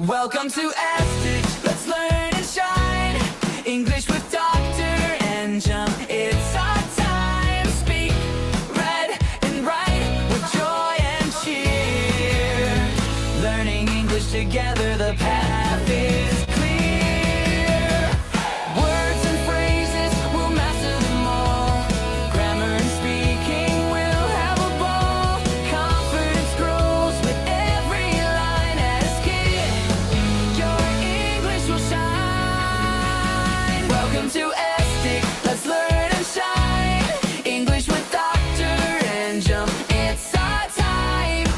Welcome to ESC, let's learn and shine. English with Dr. Anjum, it's our time. Speak, read, and write with joy and cheer. Learning English together, the path is clear. Words and phrases, we'll master them all. Grammar and speaking, we'll have a ball. Confidence grows with every line as kids. Your English will shine. Welcome to ESC, let's learn and shine. English with Dr. Anjum, it's our time.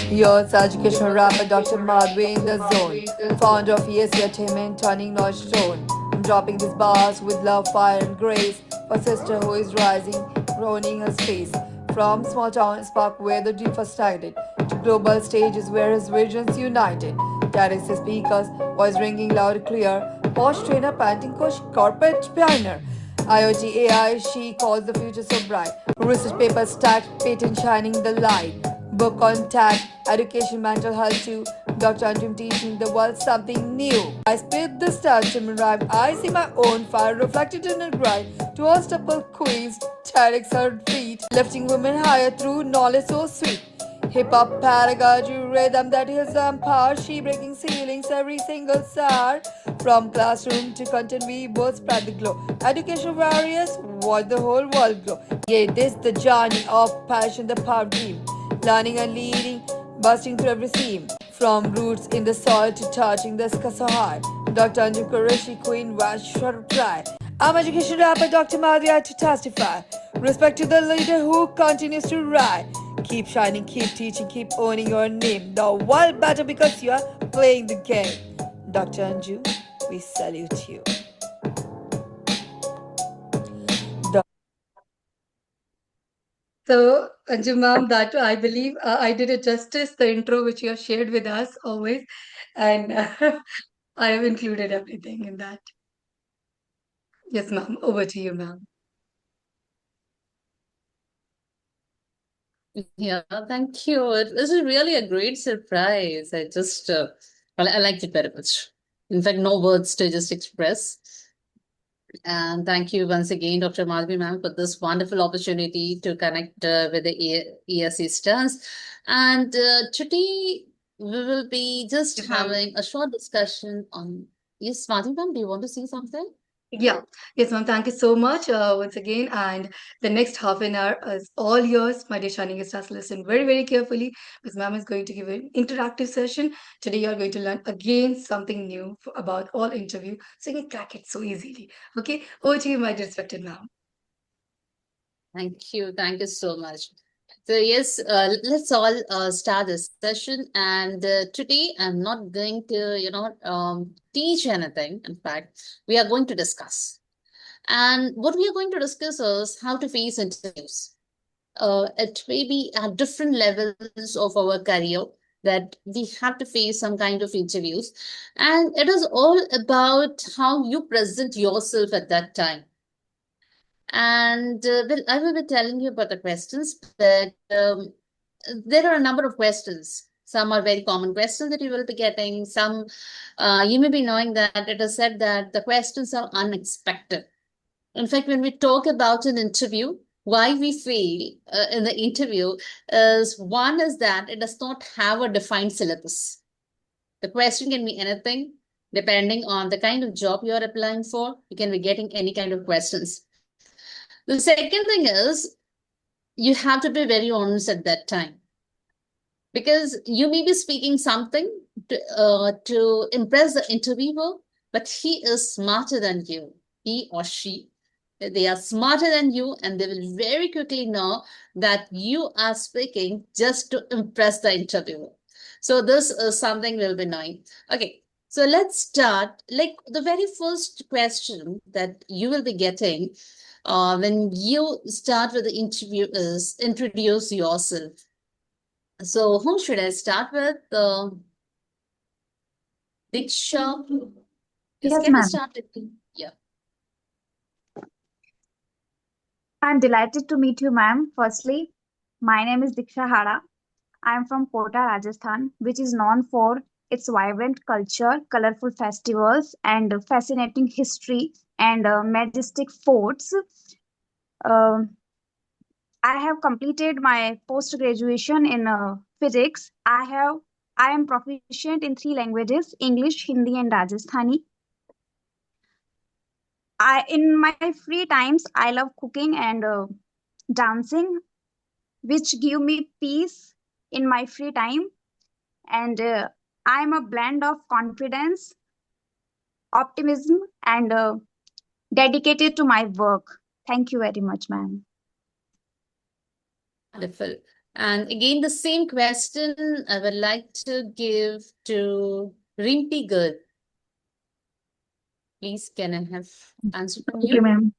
Here's educational rapper Dr. Madhvi in the zone. Founder of ESC Attainment, turning knowledge stone. I'm dropping these bars with love, fire, and grace for sister who is rising, groaning her space. From small town spark where the dream first started, to global stages where his visions united. Direct speakers, voice ringing loud and clear. Posh trainer, panting coach, corporate pioneer. IoT AI, she calls the future so bright. Research paper stacked, patent shining the light. Book on tag, education, mental health too. Dr. Anjum teaching the world something new. I spit the stars in rhyme. I see my own fire reflected in her grind. To all stubble queens, TEDx her feet, lifting women higher through knowledge so sweet. Hip hop pedagogy rhythm that is power. She breaking ceilings every single star. From classroom to content, we both spread the glow. Education warriors, watch the whole world grow. Yeah, this the journey of passion, the power dream. Learning and leading, busting through every seam. From roots in the soil to touching the sky so high. Dr. Anjum Qureshi, Queen, Wash, short reply. I'm education rapper Dr. Madhya to testify. Respect to the leader who continues to ride. Keep shining, keep teaching, keep owning your name. The world better because you are playing the game. Dr. Anjum, we salute you. So, Anjum ma'am, that I believe I did it justice, the intro which you have shared with us always, and I have included everything in that. Yes, ma'am, over to you, ma'am. Yeah, thank you. This is really a great surprise. I liked it very much. In fact, no words to just express. And thank you once again, Dr. Madhvi ma'am, for this wonderful opportunity to connect with the ESC stars. And today we will be just Yes, ma'am. having a short discussion on. Yes, Madhvi ma'am, do you want to say something? Yeah, yes, ma'am. Thank you so much once again. And the next half an hour is all yours. My dear Shining stars, listen very, very carefully because ma'am is going to give an interactive session. Today, you're going to learn again something new about all interview, so you can crack it so easily. Okay, over to you, my dear respected ma'am. Thank you. Thank you so much. So yes, let's all start this session. And today I'm not going to, teach anything. In fact, we are going to discuss. And what we are going to discuss is how to face interviews. It may be at different levels of our career that we have to face some kind of interviews. And it is all about how you present yourself at that time. And I will be telling you about the questions, but there are a number of questions. Some are very common questions that you will be getting. Some you may be knowing that it is said that the questions are unexpected. In fact, when we talk about an interview, why we fail in the interview is one is that it does not have a defined syllabus. The question can be anything, depending on the kind of job you are applying for. You can be getting any kind of questions. The second thing is you have to be very honest at that time because you may be speaking something to impress the interviewer, but he is smarter than you, he or she. They are smarter than you, and they will very quickly know that you are speaking just to impress the interviewer. So this is something we'll be knowing. Okay, so let's start. Like the very first question that you will be getting when you start with the interview is introduce yourself. So whom should I start with? Diksha. Yes, Yes, can we ma'am. start with you? Yeah. I'm delighted to meet you, ma'am. Firstly, my name is Diksha Hara. I am from Kota, Rajasthan, which is known for its vibrant culture, colorful festivals, and fascinating history and majestic forts. Um I have completed my post graduation in physics. I am proficient in three languages: English, Hindi, and Rajasthani. I in my free times I love cooking and dancing, which give me peace in my free time. And I'm a blend of confidence, optimism, and dedicated to my work. Thank you very much, ma'am. Wonderful. And again, the same question I would like to give to Rimpi Girl. Please, can I have answer from Okay, you? ma'am.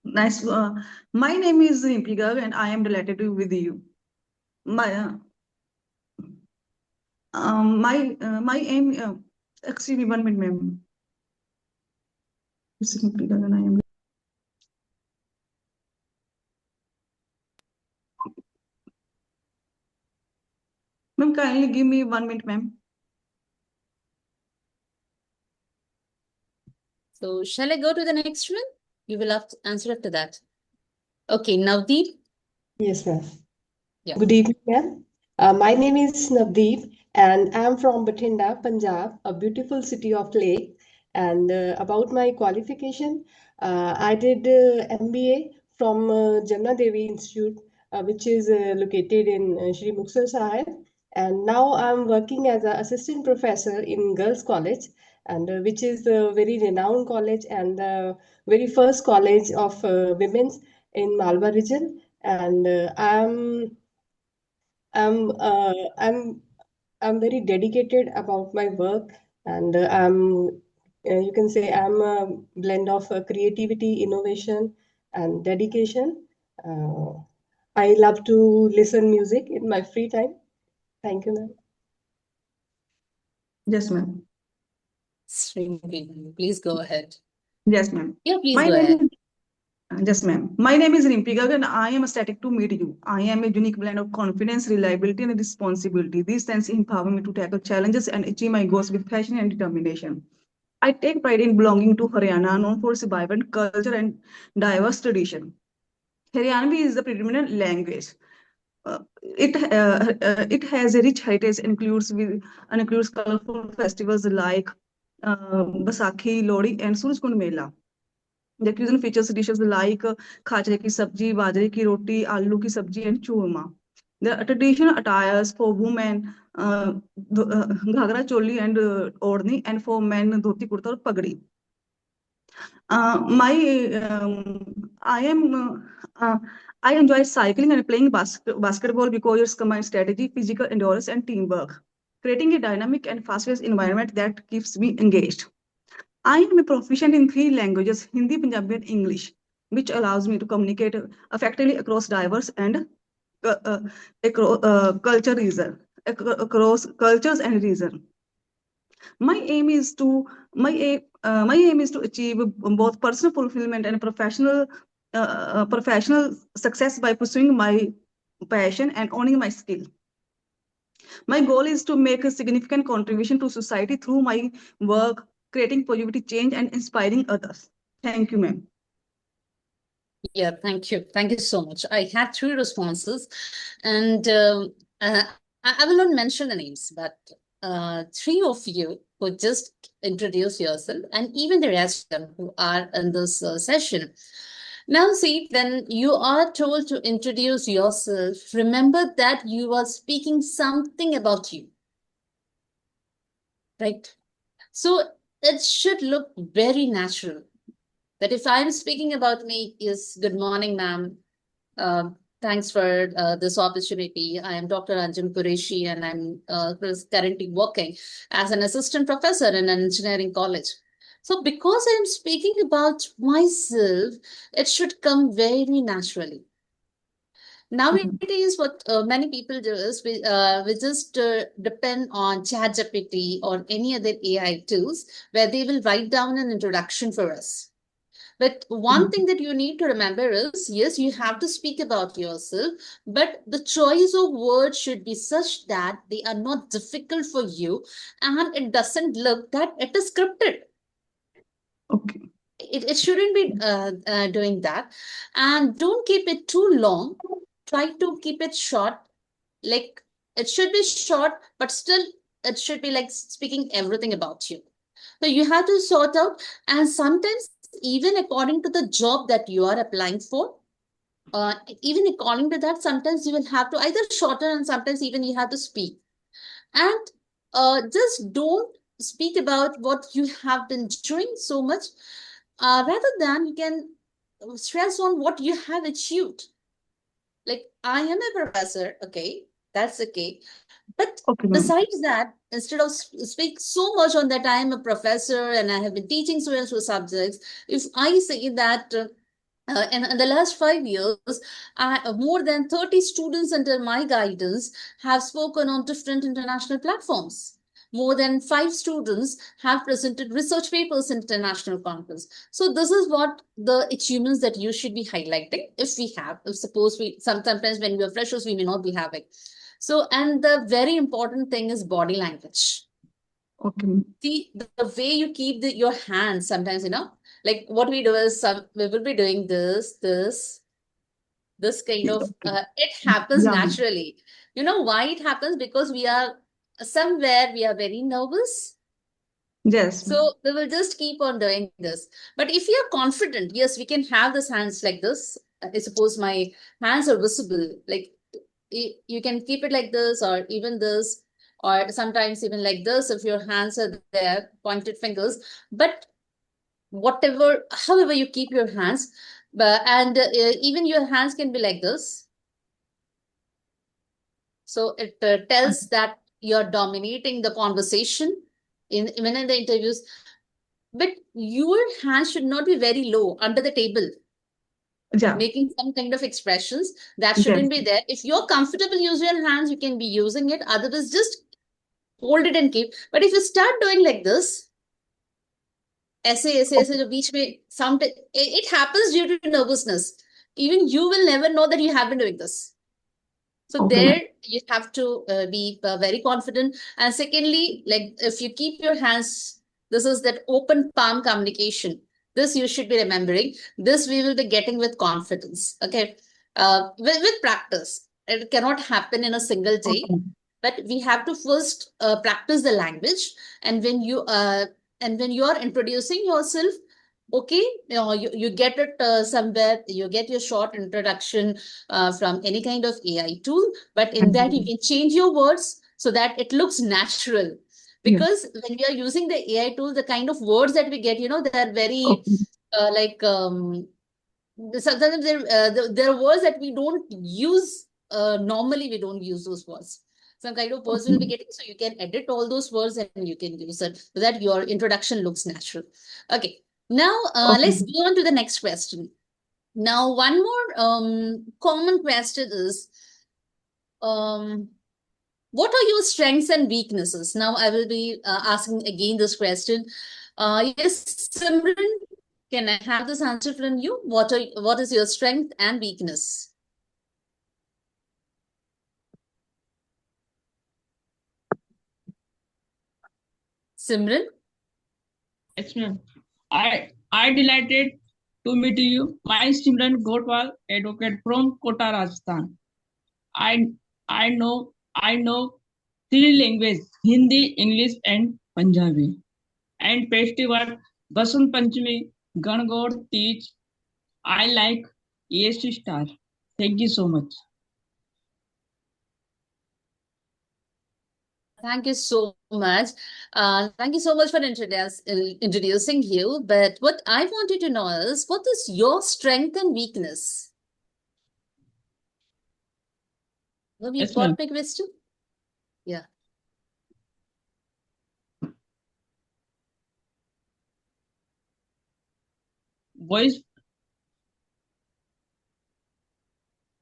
Nice. My name is Rimpiga and I am delighted to be with you. My my aim. Excuse me, 1 minute, ma'am. It's Rimpiga and I am. Ma'am, kindly give me 1 minute, ma'am. So, shall I go to the next one? You will have to answer after that. Okay, Navdeep. Yes, ma'am. Yeah. Good evening, ma'am. My name is Navdeep, and I'm from Bathinda, Punjab, a beautiful city of lake. And about my qualification, I did MBA from Jamna Devi Institute, which is located in Shri Muxar Sahib. And now I'm working as an assistant professor in Girls College, and which is a very renowned college and the very first college of women's in Malwa region. And I'm uh, I'm I'm very dedicated about my work, and you can say I'm a blend of creativity, innovation, and dedication. Uh, I love to listen music in my free time. Thank you, ma'am. Yes, ma'am. Rimpi, please go ahead. Yes, ma'am. Yeah, please My go name ahead. is Yes, ma'am. My name is Rimpiga and I am ecstatic to meet you. I am a unique blend of confidence, reliability, and responsibility. These strengths empower me to tackle challenges and achieve my goals with passion and determination. I take pride in belonging to Haryana, known for its vibrant culture and diverse tradition. Haryanvi is the predominant language. It has a rich heritage, includes colorful festivals like Baisakhi, Lodi, and Surjkund Mela. The cuisine features dishes like khajre ki sabji, bajre ki roti, aloo ki sabji, and churma. The traditional attires for women, ghagra choli and odni, and for men, dhoti kurta or pagdi. My I am I enjoy cycling and playing basketball because it combines strategy, physical endurance, and teamwork, creating a dynamic and fast-paced environment that keeps me engaged. I am a proficient in three languages: Hindi, Punjabi, and English, which allows me to communicate effectively across diverse and culture reason, across cultures and reason. My aim is to my aim is to achieve both personal fulfillment and professional success by pursuing my passion and owning my skill. My goal is to make a significant contribution to society through my work, creating positive change and inspiring others. Thank you, ma'am. Yeah, thank you. Thank you so much. I had three responses, and I will not mention the names, but three of you could just introduce yourself, and even the rest of them who are in this session. Now, see, when you are told to introduce yourself, remember that you are speaking something about you, right? So it should look very natural. That if I'm speaking about me, is good morning, ma'am. Thanks for this opportunity. I am Dr. Anjum Qureshi, and I'm currently working as an assistant professor in an engineering college. So, because I'm speaking about myself, it should come very naturally. Nowadays, what many people do is we just depend on ChatGPT or any other AI tools where they will write down an introduction for us. But one thing that you need to remember is, yes, you have to speak about yourself, but the choice of words should be such that they are not difficult for you and it doesn't look that it is scripted. Okay. It shouldn't be doing that. And don't keep it too long. Try to keep it short. Like it should be short, but still it should be like speaking everything about you. So you have to sort out, and sometimes even according to the job that you are applying for, even according to that, sometimes you will have to either shorten and sometimes even you have to speak. And just don't speak about what you have been doing so much. Rather than you can stress on what you have achieved. Like I am a professor, okay, that's okay. But Okay, ma'am. besides that, instead of speak so much on that I am a professor and I have been teaching so and so subjects, if I say that in the last 5 years, more than 30 students under my guidance have spoken on different international platforms. More than 5 students have presented research papers in international conference. So this is what the achievements that you should be highlighting if we have. If suppose we sometimes when we are freshers, we may not be having. So, and the very important thing is body language. Okay, ma'am. See, the way you keep your hands sometimes, like what we do is we will be doing this kind of, Okay. it happens Yeah, ma'am. naturally. You know why it happens? Because we are somewhere, we are very nervous. Yes, ma'am. So we will just keep on doing this. But if you are confident, yes, we can have this hands like this. I suppose my hands are visible. Like you can keep it like this or even this, or sometimes even like this if your hands are there, pointed fingers. But whatever, however you keep your hands, but and even your hands can be like this. So it tells that you're dominating the conversation in even in the interviews. But your hands should not be very low under the table, Yeah. making some kind of expressions that Yes. shouldn't be there. If you're comfortable using your hands, you can be using it. Otherwise, just hold it and keep. But if you start doing like this, ऐसे जो बीच में sound, it happens due to nervousness. Even you will never know that you have been doing this. So Okay, there ma'am. you have to be very confident. And secondly, like if you keep your hands, this is that open palm communication. This you should be remembering. This we will be getting with confidence. Okay. With practice. It cannot happen in a single day. Okay. But we have to first practice the language. And when you are introducing yourself, okay, you get it somewhere, you get your short introduction from any kind of AI tool, but in that you can change your words so that it looks natural. Yes. Because when we are using the AI tool, the kind of words that we get, they are very Okay. like sometimes there are words that we don't use normally. We don't use those words. Some kind of words Okay. will be getting, so you can edit all those words and you can use it so that your introduction looks natural. Okay. Now, Okay. let's go on to the next question. Now, one more common question is, what are your strengths and weaknesses? Now, I will be asking again this question. Yes, Simran, can I have this answer from you? What is your strength and weakness? Simran? Yes, ma'am. I delighted to meet you. My Simran Gotwal, advocate from Kota, Rajasthan. I I know three languages: Hindi, English, and Punjabi. And festival Basant Panchami, Gangaur, Teach. I like ESC Star. Thank you so much. Thank you so much. Thank you so much for introducing you. But what I wanted to know is, what is your strength and weakness? Have you Yes, ma'am. got my question? Yeah. Voice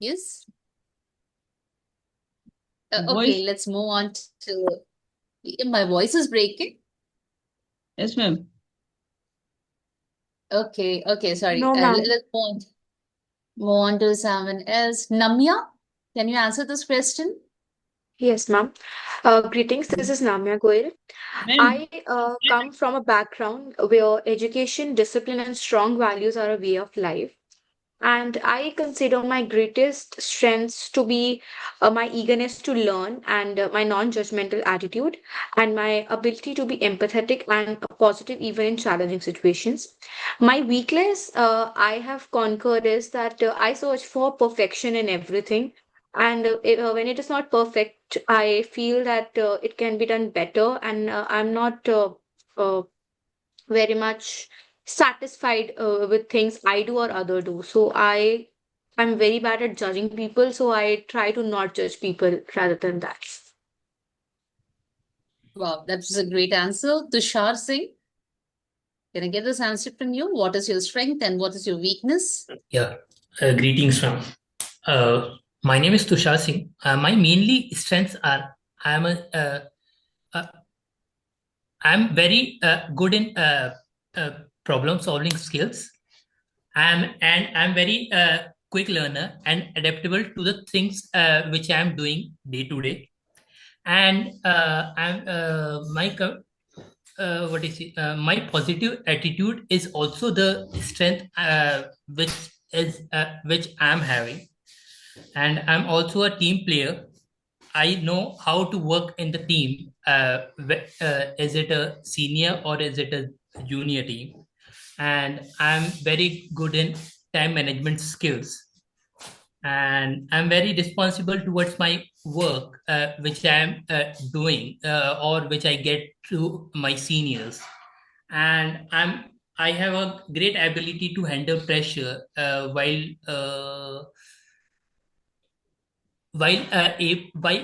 Yes. voice. Okay, let's move on to. My voice is breaking. Yes, ma'am. Okay, sorry. No, ma'am. Let's move on to someone else. Namya, can you answer this question? Yes, ma'am. Greetings. This is Namya Goyal. Ma'am, I come from a background where education, discipline, and strong values are a way of life. And I consider my greatest strengths to be my eagerness to learn and my non-judgmental attitude and my ability to be empathetic and positive even in challenging situations. My weakness I have conquered is that I search for perfection in everything. And when it is not perfect, I feel that it can be done better, and I'm not uh, very much satisfied with things I do or other do. So I'm very bad at judging people, so I try to not judge people rather than that. Wow, that's a great answer. Tushar Singh, can I get this answer from you? What is your strength and what is your weakness? Yeah, greetings from. My name is Tushar Singh. My mainly strengths are uh, I'm very good in problem solving skills. I'm very quick learner and adaptable to the things which I'm doing day to day. And I'm my what is it? My positive attitude is also the strength which I'm having, and I'm also a team player. I know how to work in the team. Is it a senior or is it a junior team? And I'm very good in time management skills, and I'm very responsible towards my work, which I'm doing or which I get to my seniors. And I have a great ability to handle pressure while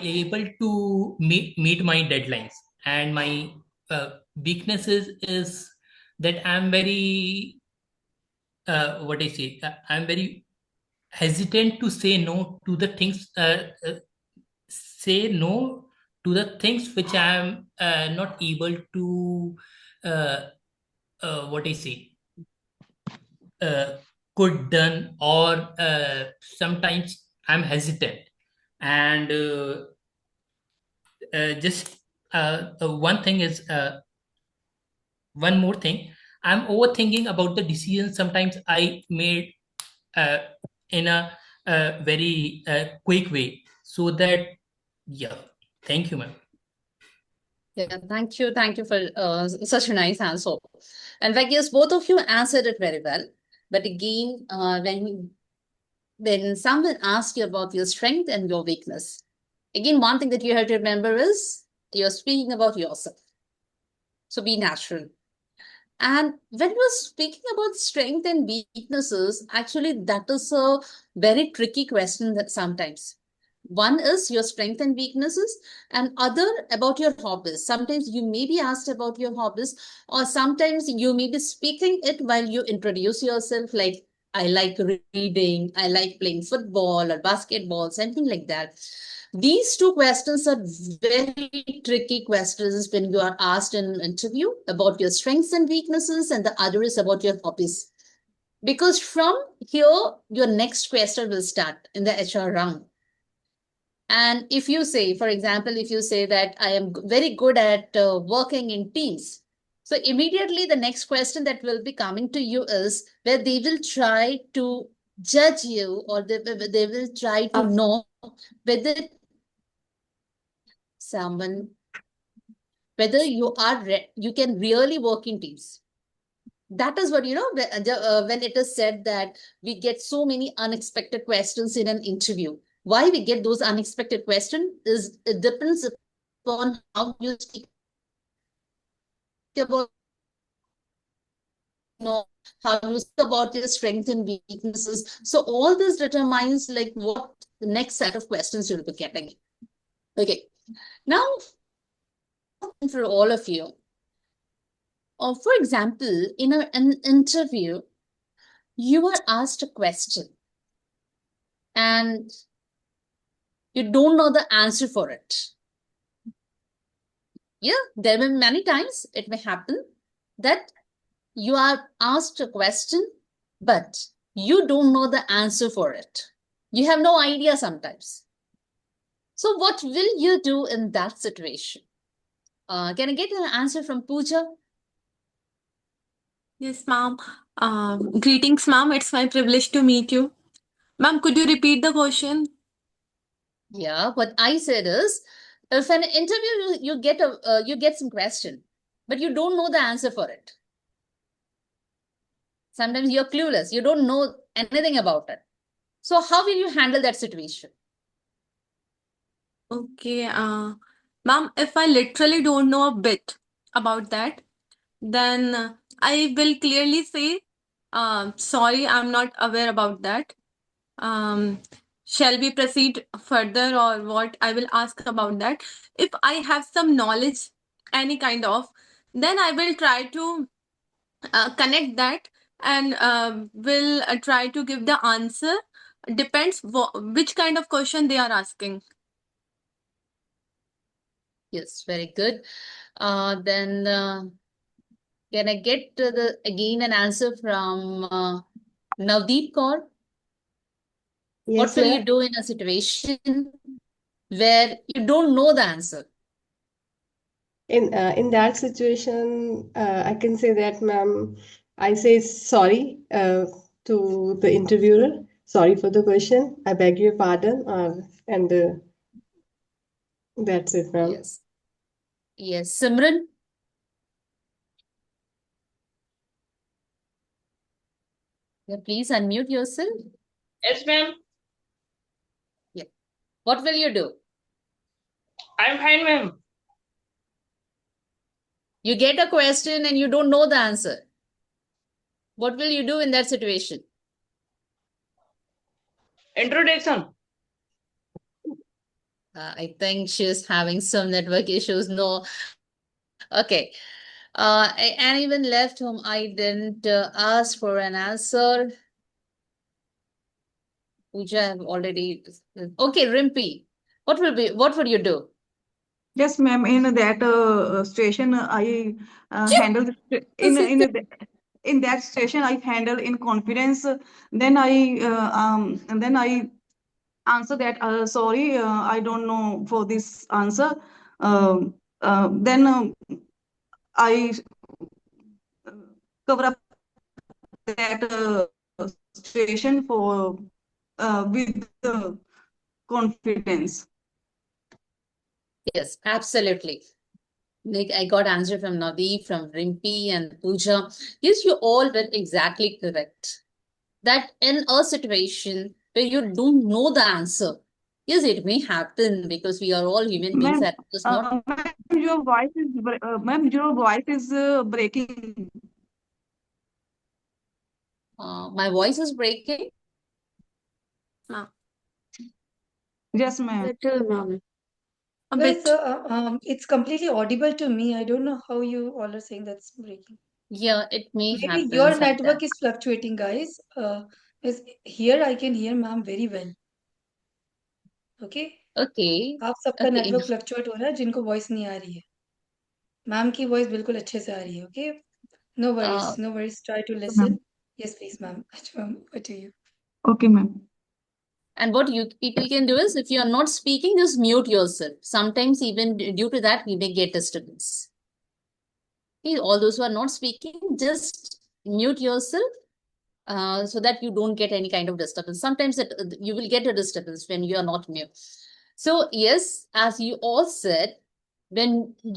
able to meet my deadlines. And my weaknesses is that I'm very what I say I'm very hesitant to say no to the things say no to the things which I'm not able to uh, what I say uh, could done, or sometimes I'm hesitant. And just one thing is one more thing, I'm overthinking about the decision sometimes I made uh, in a very quick way, so that yeah. Thank you, ma'am. Yeah, thank you. Thank you for such a nice answer. In fact, yes, both of you answered it very well. But again, when someone asks you about your strength and your weakness, again, one thing that you have to remember is you're speaking about yourself. So be natural. And when we're speaking about strength and weaknesses, actually, that is a very tricky question that sometimes. One is your strength and weaknesses, and other about your hobbies. Sometimes you may be asked about your hobbies, or sometimes you may be speaking it while you introduce yourself, like, I like reading, I like playing football or basketball, something like that. These two questions are very tricky questions when you are asked in an interview about your strengths and weaknesses, and the other is about your hobbies. Because from here, your next question will start in the HR round. And if you say, for example, if you say that I am very good at working in teams, so immediately the next question that will be coming to you is where they will try to judge you, or they will try to know whether someone whether you can really work in teams. That is what, when it is said that we get so many unexpected questions in an interview. Why we get those unexpected questions is it depends upon how you speak about, how you speak about your strengths and weaknesses. So all this determines like what the next set of questions you'll be getting. Okay, now for all of you, for example, in an interview, you are asked a question and you don't know the answer for it. Yeah, there may many times it may happen that you are asked a question, but you don't know the answer for it. You have no idea sometimes. So what will you do in that situation? Can I get an answer from Pooja? Yes, ma'am. Greetings, ma'am. It's my privilege to meet you. Ma'am, could you repeat the question? Yeah, what I said is, if an interview you get some question, but you don't know the answer for it. Sometimes you're clueless. You don't know anything about it. So how will you handle that situation? Okay, ma'am, if I literally don't know a bit about that, then I will clearly say, sorry, I'm not aware about that. Um, shall we proceed further or what? I will ask about that. If I have some knowledge, any kind of, then I will try to connect that and will try to give the answer. Depends which kind of question they are asking. Yes, very good. Then can I get again an answer from Navdeep Kaur? What Yes, will you ma'am. do in a situation where you don't know the answer? In that situation, I can say that, ma'am, I say sorry to the interviewer. Sorry for the question. I beg your pardon. And that's it, ma'am. Yes. Yes, Simran. Yeah, please unmute yourself. Yes, ma'am. Yeah. What will you do? I'm fine, ma'am. You get a question and you don't know the answer. What will you do in that situation? Introduction. I think she's having some network issues. No. Okay. Anyone left whom I didn't ask for an answer? Pooja, I've already. Okay, Rimpi. What would you do? Yes, ma'am. In that station, I handle in that station. I handle in confidence. Then I answer that. Sorry, I don't know for this answer. Then I cover up that station for with confidence. Yes, absolutely. Like I got answer from Navi, from Rimpi and Pooja. Yes, you all were exactly correct. That in a situation where you don't know the answer, yes, it may happen because we are all human beings Ma'am, that does not. ma'am, your voice is breaking. My voice is breaking. Ma'am, Yes, ma'am. little, ma'am. A Well, bit. sir, it's completely audible to me. I don't know how you all are saying that's breaking. Yeah, it may Maybe happen your sometime. network is fluctuating, guys. Because here I can hear ma'am very well. Okay? Okay. आप सबका Okay. Network fluctuate हो रहा है जिनको voice नहीं आ रही है ma'am की वॉइस बिल्कुल अच्छे से आ रही है okay no Uh, worries try to Ma'am. Listen yes please ma'am अच्छा ma'am over to you Okay, ma'am. and what you people can do is if you are not speaking, just mute yourself. Sometimes even due to that, we may get disturbance. Okay, all those who are not speaking, just mute yourself so that you don't get any kind of disturbance. Sometimes you will get a disturbance when you are not mute. So yes, as you all said, when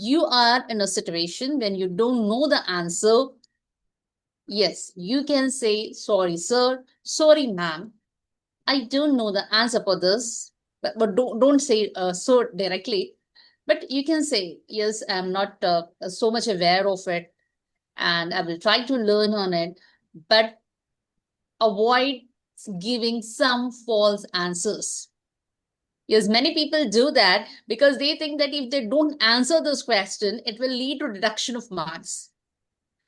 you are in a situation when you don't know the answer, yes, you can say, sorry, sir, sorry, ma'am, I don't know the answer for this, but don't say so directly. But you can say, yes, I'm not so much aware of it, and I will try to learn on it, but avoid giving some false answers. Yes, many people do that because they think that if they don't answer this question, it will lead to reduction of marks.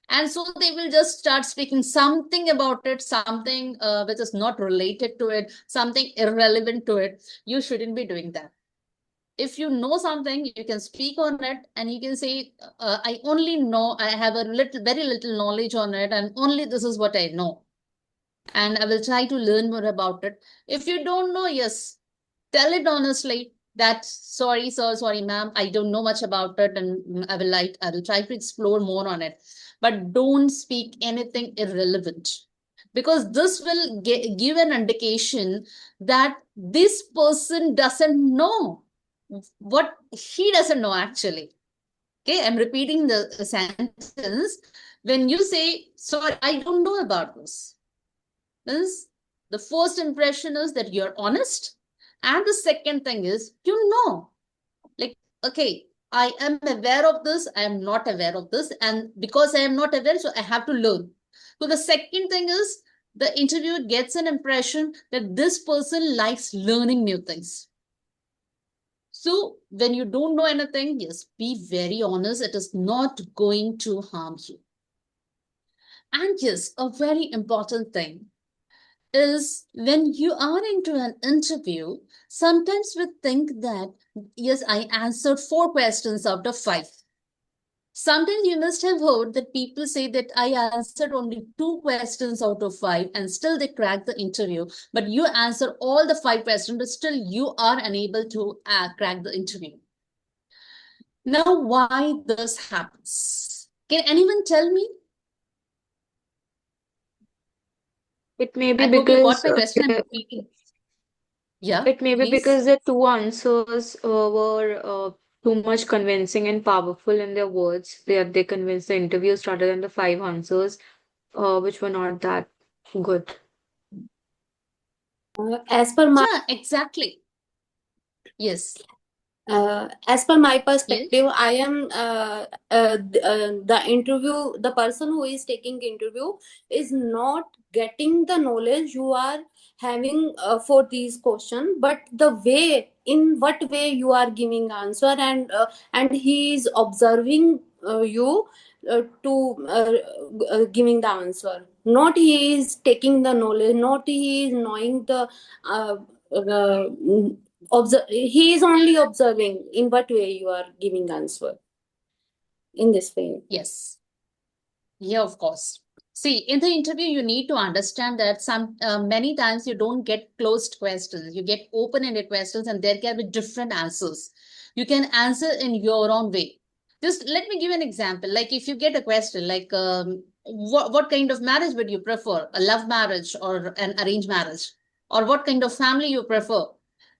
And so they will just start speaking something about it, something which is not related to it, something irrelevant to it. You shouldn't be doing that. If you know something, you can speak on it, and you can say, I only know, I have a very little knowledge on it, and only this is what I know. And I will try to learn more about it. If you don't know, yes, tell it honestly that, sorry, sir, sorry, ma'am, I don't know much about it, and I will try to explore more on it. But don't speak anything irrelevant, because this will give an indication that this person doesn't know what he doesn't know actually. Okay, I'm repeating the sentence. When you say, sorry, I don't know about this, means the first impression is that you're honest, and the second thing is, like, okay, I am aware of this, I am not aware of this, and because I am not aware, so I have to learn. So the second thing is, the interviewer gets an impression that this person likes learning new things. So when you don't know anything, yes, be very honest. It is not going to harm you. And yes, a very important thing is, when you are into an interview, sometimes we think that, yes, I answered 4 questions out of 5. Sometimes you must have heard that people say that I answered only 2 questions out of 5 and still they crack the interview. But you answer all the 5 questions, but still you are unable to crack the interview. Now, why this happens? Can anyone tell me? It may be I hope you got because my question. I'm repeating. Yeah, it may be please. because the two answers were too much convincing and powerful in their words. They convinced the interviews rather than the 5 answers, which were not that good. As per my Yeah, exactly. Yes. as per my Yes. perspective, I am the interview. The person who is taking interview is not getting the knowledge you are having for these questions, but the way, in what way you are giving answer, and he is observing you to giving the answer. Not he is taking the knowledge. Not he is knowing the. Uh, he is only observing in what way you are giving answer in this way. Yes. Yeah, of course. See, in the interview, you need to understand that many times you don't get closed questions. You get open-ended questions, and there can be different answers. You can answer in your own way. Just let me give an example. Like, if you get a question like, what kind of marriage would you prefer? A love marriage or an arranged marriage? Or what kind of family you prefer?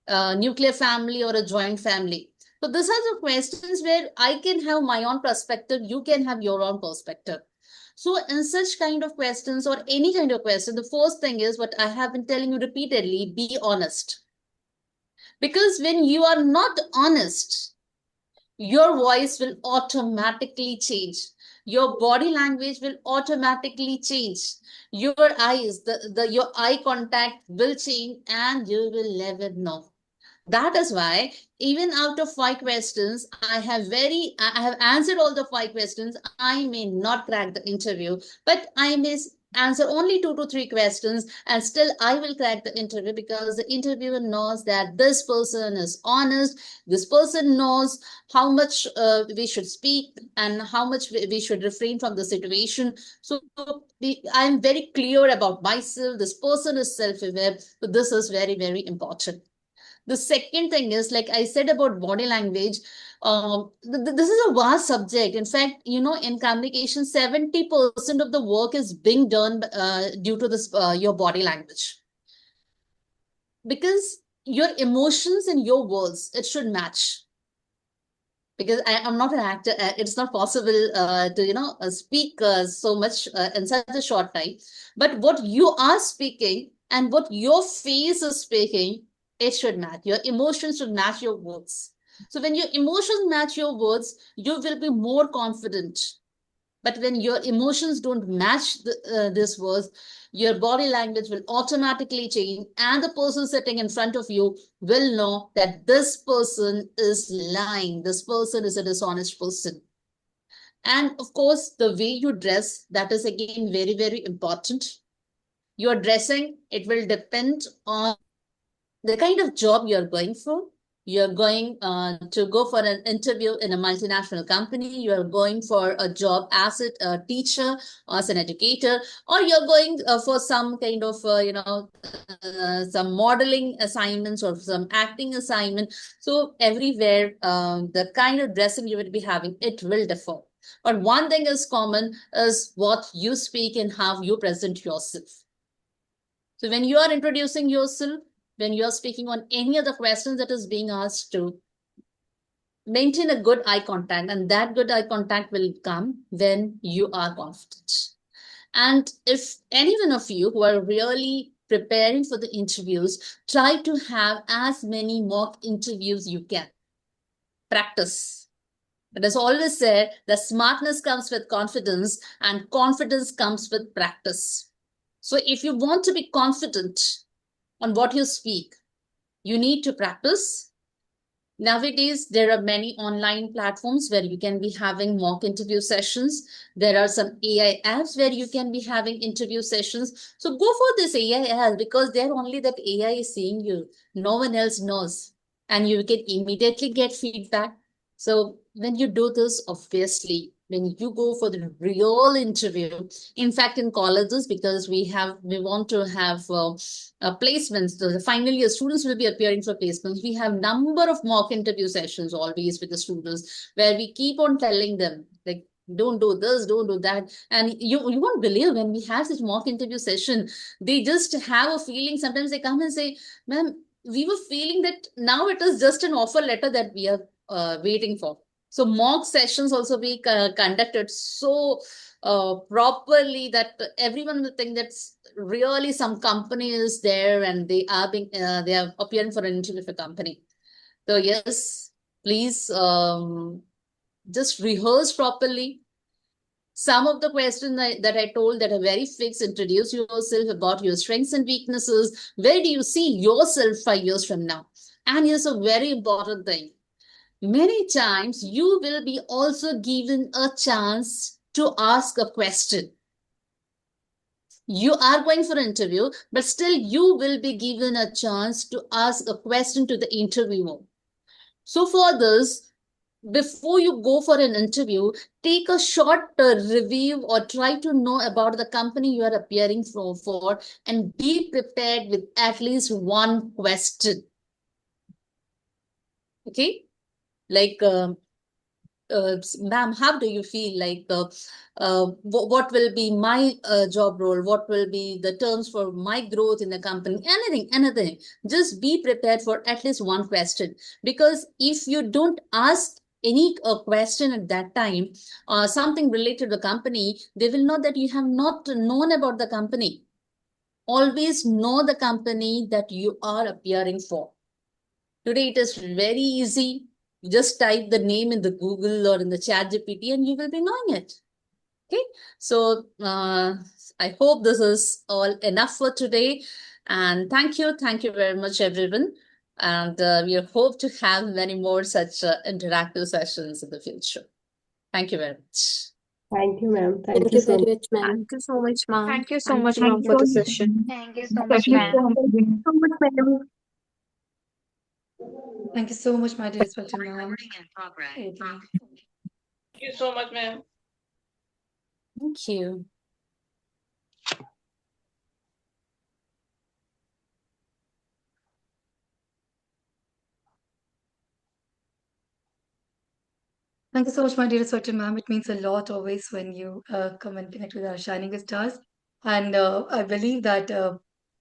A nuclear family or a joint family? So these are the questions where I can have my own perspective. You can have your own perspective. So in such kind of questions, or any kind of question, the first thing is what I have been telling you repeatedly: be honest. Because when you are not honest, your voice will automatically change. Your body language will automatically change. Your eyes, your eye contact will change, and you will never know. That is why, even out of 5 questions, I have answered all the 5 questions. I may not crack the interview, but I may answer only 2 to 3 questions, and still I will crack the interview, because the interviewer knows that this person is honest. This person knows how much we should speak and how much we should refrain from the situation. So I'm very clear about myself. This person is self-aware. So this is very, very important. The second thing is, like I said about body language, this is a vast subject. In fact, in communication, 70% of the work is being done due to this your body language. Because your emotions and your words, it should match. Because I'm not an actor, it's not possible to speak so much in such a short time. But what you are speaking and what your face is speaking, it should match. Your emotions should match your words. So when your emotions match your words, you will be more confident. But when your emotions don't match this words, your body language will automatically change, and the person sitting in front of you will know that this person is lying. This person is a dishonest person. And of course, the way you dress, that is again very, very important. Your dressing, it will depend on the kind of job you're going for. You're going to go for an interview in a multinational company, you're going for a job as a teacher or as an educator, or you're going for some kind of, some modeling assignments or some acting assignment. So everywhere, the kind of dressing you will be having, it will differ. But one thing is common is what you speak and how you present yourself. So when you are introducing yourself, when you are speaking on any of the questions that is being asked to, maintain a good eye contact, and that good eye contact will come when you are confident. And if any one of you who are really preparing for the interviews, try to have as many mock interviews you can. Practice. But as always said, the smartness comes with confidence and confidence comes with practice. So if you want to be confident on what you speak, you need to practice. Nowadays, there are many online platforms where you can be having mock interview sessions. There are some AI apps where you can be having interview sessions. So go for this AI app because there only that AI is seeing you. No one else knows. And you can immediately get feedback. So when you do this, obviously, when you go for the real interview, in fact, in colleges, because we want to have placements, the final year students will be appearing for placements. We have number of mock interview sessions always with the students where we keep on telling them, like, don't do this, don't do that. And you won't believe when we have this mock interview session, they just have a feeling. Sometimes they come and say, ma'am, we were feeling that now it is just an offer letter that we are waiting for. So mock sessions also be conducted so properly that everyone will think that's really some company is there and they are appearing for an interview for a company. So yes, please just rehearse properly. Some of the questions that I told that are very fixed: introduce yourself, about your strengths and weaknesses. Where do you see yourself 5 years from now? And here's a very important thing. Many times you will be also given a chance to ask a question. You are going for an interview, but still you will be given a chance to ask a question to the interviewer. So for this, before you go for an interview, take a short review or try to know about the company you are appearing for and be prepared with at least one question. Okay? Like, ma'am, how do you feel? Like, what will be my job role? What will be the terms for my growth in the company? Anything. Just be prepared for at least one question. Because if you don't ask any question at that time, something related to the company, they will know that you have not known about the company. Always know the company that you are appearing for. Today it is very easy. You just type the name in the Google or in the chat GPT and you will be knowing it. Okay, so I hope this is all enough for today. And thank you very much, everyone. And we hope to have many more such interactive sessions in the future. Thank you very much. Thank you, ma'am. Thank you very much, ma'am. Thank you so much, ma'am. Thank you so Thank much, you ma'am, for the session. Thank you so much, ma'am. Thank you so much, my dear respected ma'am. Okay. Thank you so much, ma'am. Thank you. Thank you so much, my dear Swati ma'am. It means a lot always when you come and connect with our shining stars. And I believe that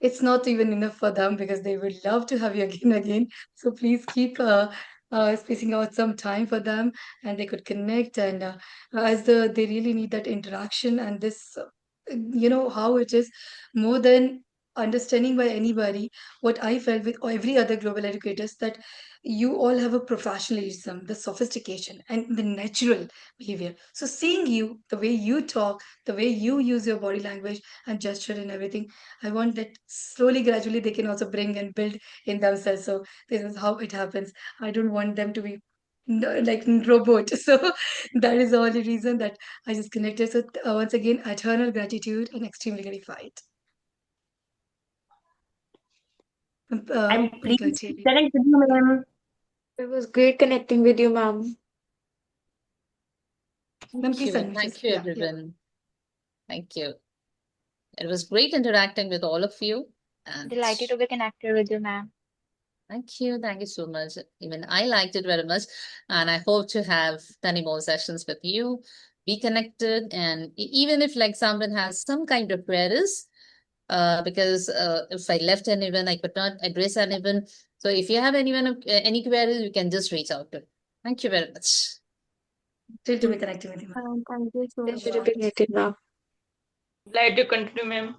it's not even enough for them because they would love to have you again and again. So please keep spacing out some time for them and they could connect. And they really need that interaction and this, how it is more than understanding by anybody. What I felt with every other global educators that you all have a professionalism, the sophistication, and the natural behavior. So, seeing you, the way you talk, the way you use your body language and gesture and everything, I want that slowly, gradually, they can also bring and build in themselves. So, this is how it happens. I don't want them to be like robot. So, that is the only reason that I just connected. So, once again, eternal gratitude and extremely gratified. I'm Like, pleased to connect with you, ma'am. It was great connecting with you, ma'am. Ma'am, please unmute Thank yourself. you, Yeah. everyone. Thank you. It was great interacting with all of you. And Delighted to be connected with you, ma'am. thank you. Thank you so much. Even I liked it very much. And I hope to have many more sessions with you. Be connected. And even if like someone has some kind of queries, because if I left anyone, I could not address anyone. So if you have any queries, you can just reach out to. Thank you very much. Still to be connected with you. Thank you so Pleasure to much. be connected, ma'am. Glad to continue, ma'am.